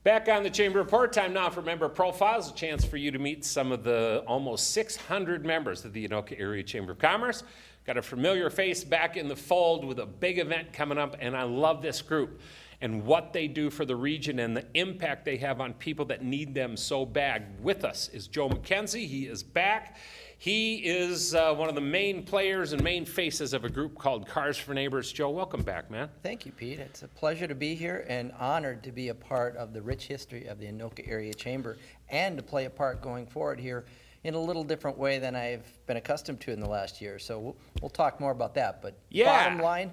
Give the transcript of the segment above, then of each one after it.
Back on the Chamber Report, time now for member profiles, a chance for you to meet some of the almost 600 members of the Anoka Area Chamber of Commerce. Got a familiar face back in the fold with a big event coming up, and I love this group and what they do for the region and the impact they have on people that need them so bad. With us is Joe McKenzie. He is back. He is one of the main players and main faces of a group called Cars for Neighbors. Joe, welcome back, man. Thank you, Pete. It's a pleasure to be here and honored to be a part of the rich history of the Anoka Area Chamber and to play a part going forward here in a little different way than I've been accustomed to in the last year. So we'll talk more about that. But bottom line,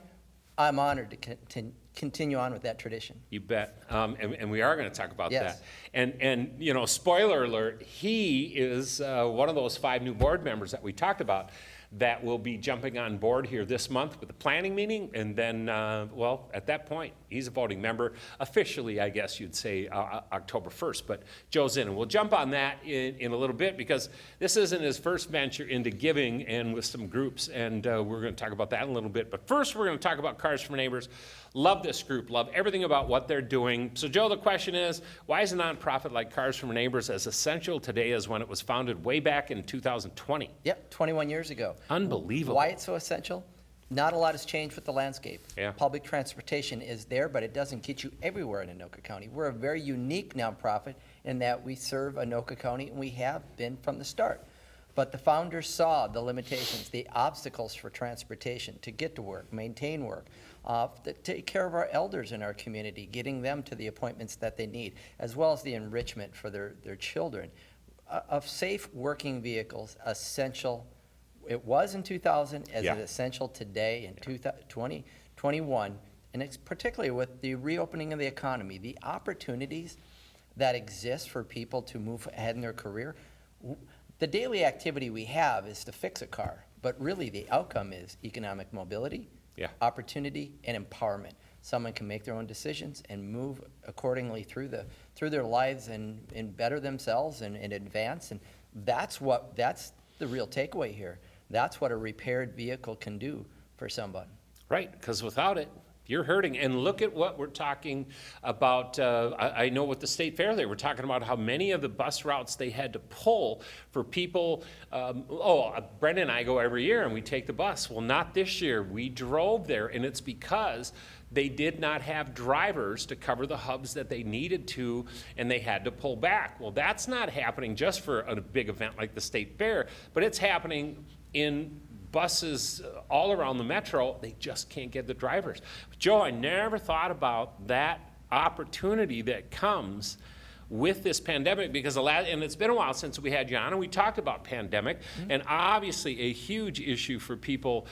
I'm honored to continue on with that tradition. You bet. And we are going to talk about Yes. that. And you know, spoiler alert, he is one of those 5 new board members that we talked about that will be jumping on board here this month with the planning meeting. And then, well, at that point, he's a voting member. Officially, I guess you'd say October 1st. But Joe's in. And we'll jump on that in a little bit because this isn't his first venture into giving and with some groups. And we're going to talk about that in a little bit. But first, we're going to talk about Cars for Neighbors. Love this group. Love everything about what they're doing. So, Joe, the question is, why is a nonprofit like Cars for Neighbors as essential today as when it was founded way back in 2020? Yep, 21 years ago. Unbelievable. Why it's so essential? Not a lot has changed with the landscape. Yeah. Public transportation is there, but it doesn't get you everywhere in Anoka County. We're a very unique nonprofit in that we serve Anoka County, and we have been from the start. But the founders saw the limitations, the obstacles for transportation to get to work, maintain work, to take care of our elders in our community, getting them to the appointments that they need, as well as the enrichment for their children. Of safe working vehicles, essential. It was in 2000 as an essential today in 2021, and it's particularly with the reopening of the economy, the opportunities that exist for people to move ahead in their career. The daily activity we have is to fix a car, but really the outcome is economic mobility, opportunity, and empowerment. Someone can make their own decisions and move accordingly through their lives and better themselves and advance. And that's the real takeaway here. That's what a repaired vehicle can do for someone. Right, because without it, you're hurting. And look at what we're talking about. I know with the state fair, they were talking about how many of the bus routes they had to pull for people. Brenda and I go every year and we take the bus. Well, not this year. We drove there, and it's because they did not have drivers to cover the hubs that they needed to, and they had to pull back. Well, that's not happening just for a big event like the state fair, but it's happening in buses all around the metro. They just can't get the drivers. But Joe, I never thought about that opportunity that comes with this pandemic, because and it's been a while since we had you on, and we talked about pandemic, and obviously a huge issue for people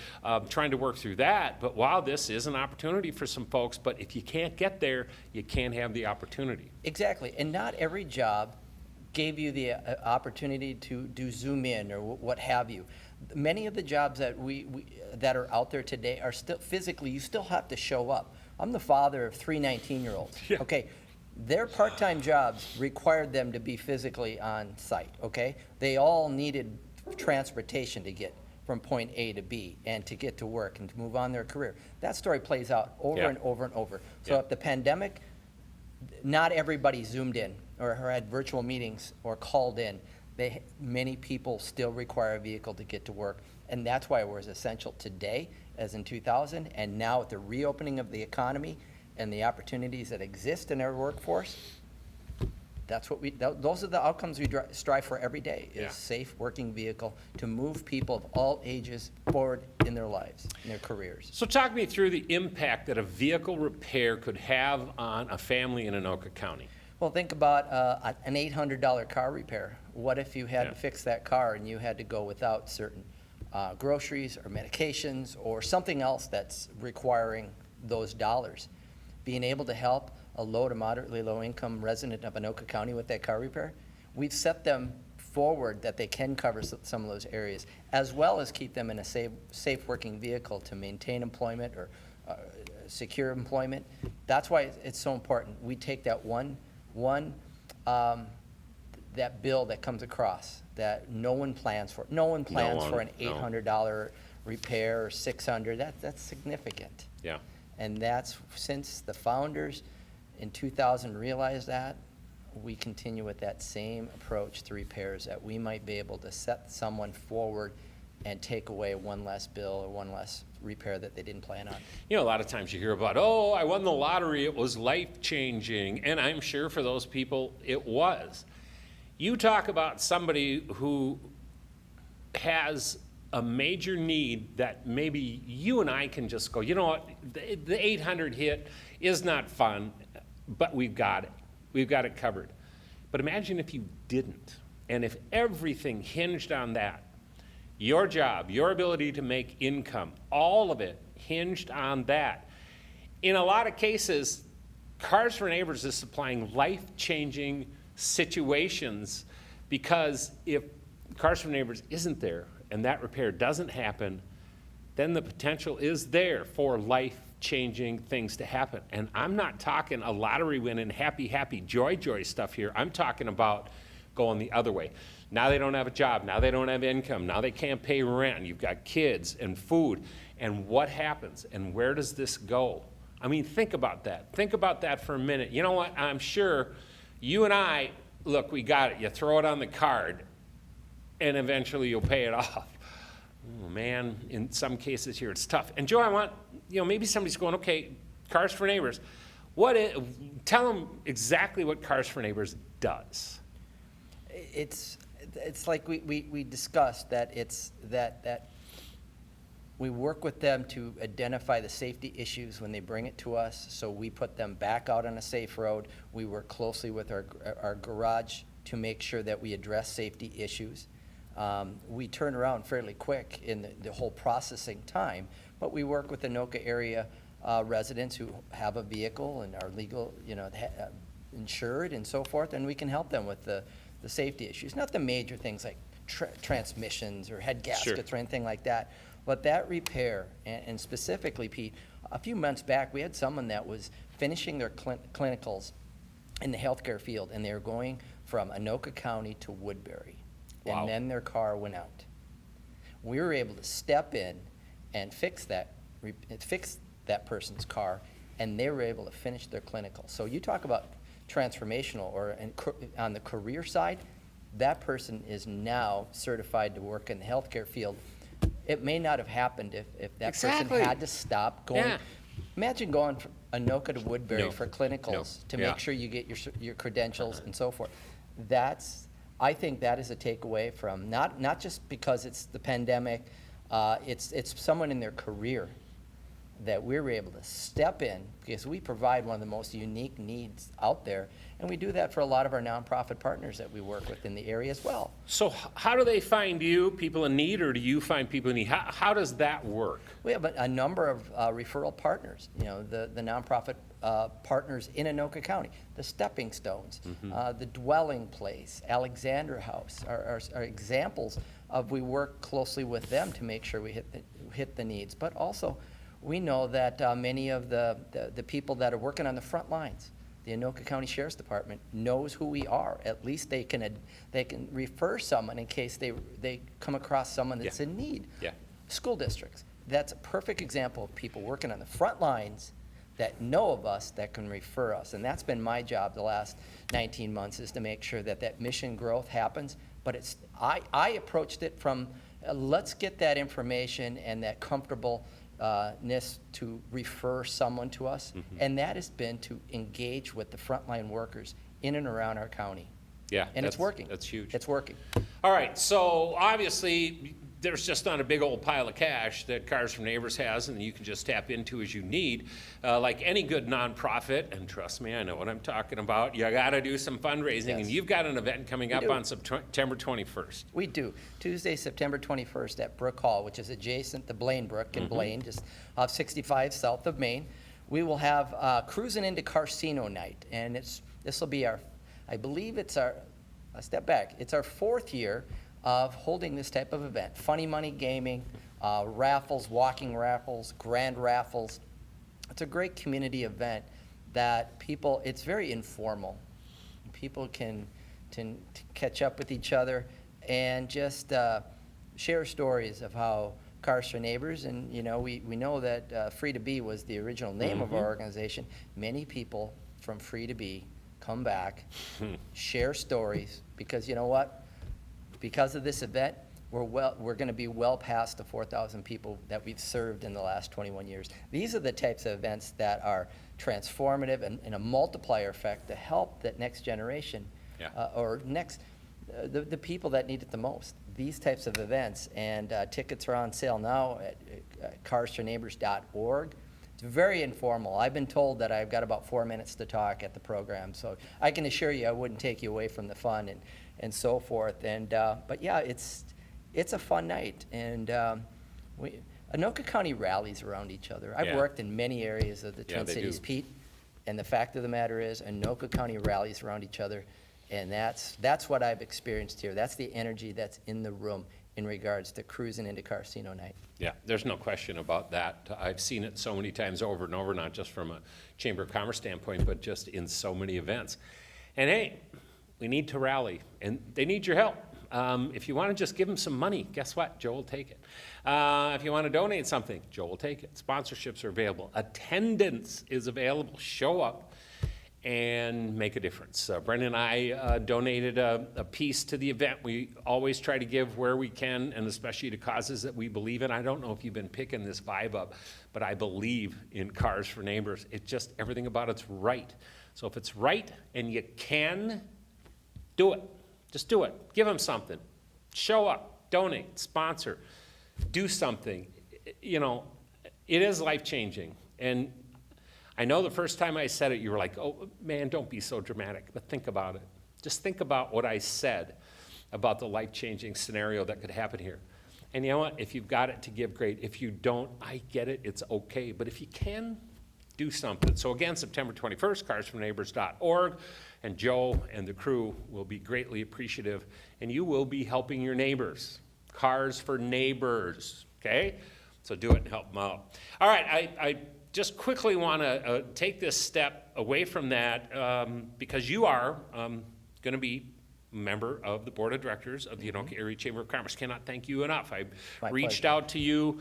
trying to work through that. But wow, this is an opportunity for some folks, but if you can't get there, you can't have the opportunity. Exactly, and not every job gave you the opportunity to do Zoom in or what have you. Many of the jobs that that are out there today are still physically, you still have to show up. I'm the father of 3 19-year-olds. Yeah. Okay, their part-time jobs required them to be physically on site, okay? They all needed transportation to get from point A to B and to get to work and to move on their career. That story plays out over and over and over. So if the pandemic, not everybody Zoomed in or had virtual meetings or called in. Many people still require a vehicle to get to work, and that's why it was essential today as in 2000, and now with the reopening of the economy and the opportunities that exist in our workforce. That's what those are the outcomes we strive for every day, is safe working vehicle to move people of all ages forward in their lives, in their careers. So talk me through the impact that a vehicle repair could have on a family in Anoka County. Well, think about an $800 car repair. What if you had to fix that car and you had to go without certain groceries or medications or something else that's requiring those dollars? Being able to help a low to moderately low income resident of Anoka County with that car repair, we've set them forward that they can cover some of those areas, as well as keep them in a safe working vehicle to maintain employment or secure employment. That's why it's so important. We take that that bill that comes across that no one plans for. No one plans for an $800 repair or $600. That's significant. Yeah. And that's since the founders in 2000 realized that, we continue with that same approach to repairs, that we might be able to set someone forward and take away one less bill or one less repair that they didn't plan on. You know, a lot of times you hear about, oh, I won the lottery, it was life-changing, and I'm sure for those people it was. You talk about somebody who has a major need that maybe you and I can just go, you know what, the 800 hit is not fun, but we've got it. We've got it covered. But imagine if you didn't, and if everything hinged on that. Your job, your ability to make income, all of it hinged on that. In a lot of cases, Cars for Neighbors is supplying life-changing situations, because if Cars for Neighbors isn't there and that repair doesn't happen, then the potential is there for life-changing things to happen. And I'm not talking a lottery winning, happy, happy, joy stuff here. I'm talking about going the other way. Now they don't have a job, now they don't have income, now they can't pay rent, you've got kids and food, and what happens, and where does this go? I mean, think about that. Think about that for a minute. You know what, I'm sure you and I, look, we got it, you throw it on the card, and eventually you'll pay it off. Oh man, in some cases here it's tough. And Joe, I want, you know, maybe somebody's going, okay, Cars for Neighbors, tell them exactly what Cars for Neighbors does. It's like we discussed, that it's that we work with them to identify the safety issues when they bring it to us, so we put them back out on a safe road. We work closely with our garage to make sure that we address safety issues. We turn around fairly quick in the whole processing time, but we work with the Anoka area residents who have a vehicle and are legal, insured and so forth, and we can help them with the safety issues. Not the major things like transmissions or head gaskets or anything like that, but that repair, and specifically, Pete, a few months back, we had someone that was finishing their clinicals in the healthcare field, and they were going from Anoka County to Woodbury. Wow. And then their car went out. We were able to step in and fix that person's car, and they were able to finish their clinical. So you talk about transformational, or on the career side, that person is now certified to work in the healthcare field. It may not have happened if that person had to stop going. Yeah. Imagine going from Anoka to Woodbury for clinicals to make sure you get your credentials and so forth. I think that is a takeaway from, not just because it's the pandemic, it's someone in their career that we're able to step in, because we provide one of the most unique needs out there, and we do that for a lot of our nonprofit partners that we work with in the area as well. So how do they find you, people in need, or do you find people in need? How does that work? We have a number of referral partners, the nonprofit partners in Anoka County, the Stepping Stones, the Dwelling Place, Alexander House are examples of, we work closely with them to make sure we hit the needs. But also, we know that many of the people that are working on the front lines, the Anoka County Sheriff's Department knows who we are. At least they can refer someone in case they come across someone that's in need. Yeah. School districts, that's a perfect example of people working on the front lines that know of us, that can refer us. And that's been my job the last 19 months, is to make sure that mission growth happens. But I approached it from, let's get that information and that comfortableness to refer someone to us. And that has been to engage with the frontline workers in and around our county. Yeah. And it's working. That's huge. It's working. All right, so obviously, there's just not a big old pile of cash that Cars for Neighbors has and you can just tap into as you need. Like any good nonprofit, and trust me, I know what I'm talking about, you gotta do some fundraising. Yes. And you've got an event coming up on September 21st. We do. Tuesday, September 21st at Brook Hall, which is adjacent to Blaine Brook in Blaine, just off 65 south of Maine. We will have Cruising into Carcino night, and this will be our, I believe it's our, a step back, it's our 4th year of holding this type of event. Funny money gaming, raffles, walking raffles, grand raffles. It's a great community event that people, it's very informal. People can catch up with each other and just share stories of how Cars for Neighbors, and we know that Free to Be was the original name of our organization. Many people from Free to Be come back, share stories, because you know what? Because of this event, we're going to be well past the 4,000 people that we've served in the last 21 years. These are the types of events that are transformative and a multiplier effect to help that next generation, or the people that need it the most. These types of events, and tickets are on sale now at carsforneighbors.org. It's very informal. I've been told that I've got about 4 minutes to talk at the program, so I can assure you I wouldn't take you away from the fun and so forth. And but yeah, it's a fun night, and Anoka County rallies around each other. I've worked in many areas of the Twin Cities, Pete, and the fact of the matter is Anoka County rallies around each other, and that's what I've experienced here. That's the energy that's in the room in regards to cruising into Carcino night. Yeah, there's no question about that. I've seen it so many times over and over, not just from a Chamber of Commerce standpoint, but just in so many events. And hey, we need to rally, and they need your help. If you want to just give them some money, guess what? Joe will take it. If you want to donate something, Joe will take it. Sponsorships are available. Attendance is available. Show up and make a difference. Brendan and I donated a piece to the event. We always try to give where we can, and especially to causes that we believe in. I don't know if you've been picking this vibe up, but I believe in Cars for Neighbors. It's just everything about it's right. So if it's right and you can, do it. Just do it. Give them something. Show up, donate, sponsor, do something. You know, it is life-changing. And I know the first time I said it, you were like, oh, man, don't be so dramatic. But think about it. Just think about what I said about the life-changing scenario that could happen here. And you know what? If you've got it to give, great. If you don't, I get it. It's okay. But if you can, do something. So again, September 21st, carsforneighbors.org. And Joe and the crew will be greatly appreciative. And you will be helping your neighbors. Cars for Neighbors, okay? So do it and help them out. All right, I just quickly want to take this step away from that because you are going to be a member of the board of directors of the Anoka Area Chamber of Commerce. Cannot thank you enough. I reached out to you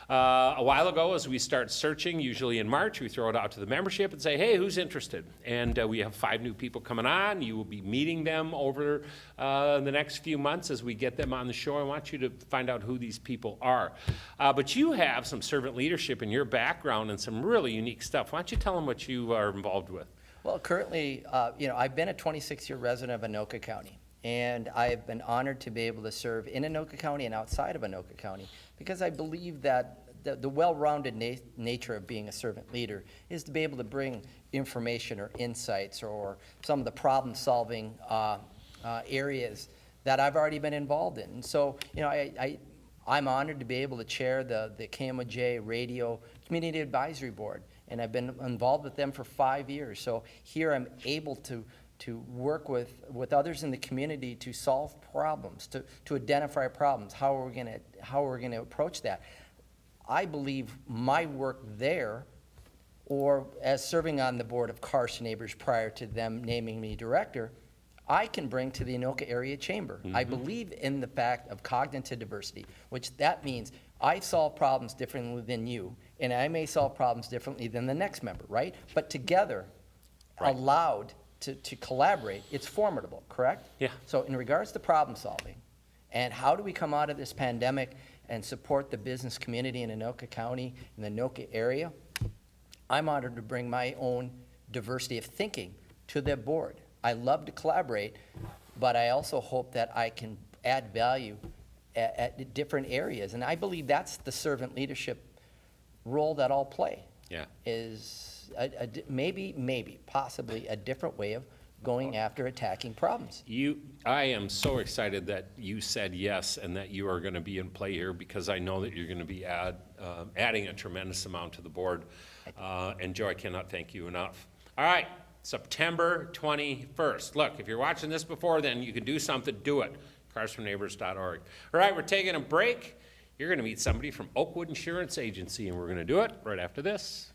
a while ago as we start searching. Usually in March, we throw it out to the membership and say, hey, who's interested? And we have 5 new people coming on. You will be meeting them over the next few months as we get them on the show. I want you to find out who these people are. But you have some servant leadership in your background and some really unique stuff. Why don't you tell them what you are involved with? Well, currently, I've been a 26-year resident of Anoka County, and I have been honored to be able to serve in Anoka County and outside of Anoka County because I believe that the well-rounded nature of being a servant leader is to be able to bring information or insights or some of the problem-solving areas that I've already been involved in. And so, I'm honored to be able to chair the KMOJ Radio Community Advisory Board, and I've been involved with them for 5 years. So here I'm able to work with others in the community to solve problems, to identify problems. How are we gonna approach that? I believe my work there, or as serving on the board of Cars for Neighbors prior to them naming me director, I can bring to the Anoka Area Chamber. I believe in the fact of cognitive diversity, which that means I solve problems differently than you, and I may solve problems differently than the next member, right? But together, allowed to collaborate, it's formidable, correct? Yeah. So in regards to problem solving, and how do we come out of this pandemic and support the business community in Anoka County, in the Anoka area, I'm honored to bring my own diversity of thinking to their board. I love to collaborate, but I also hope that I can add value at different areas. And I believe that's the servant leadership role that I'll play. Yeah. Is maybe, possibly a different way of going after attacking problems. I am so excited that you said yes and that you are going to be in play here because I know that you're going to be adding a tremendous amount to the board. And Joe, I cannot thank you enough. All right, September 21st. Look, if you're watching this before then, you can do something, do it. carsforneighbors.org. All right, we're taking a break. You're going to meet somebody from Oakwood Insurance Agency, and we're going to do it right after this.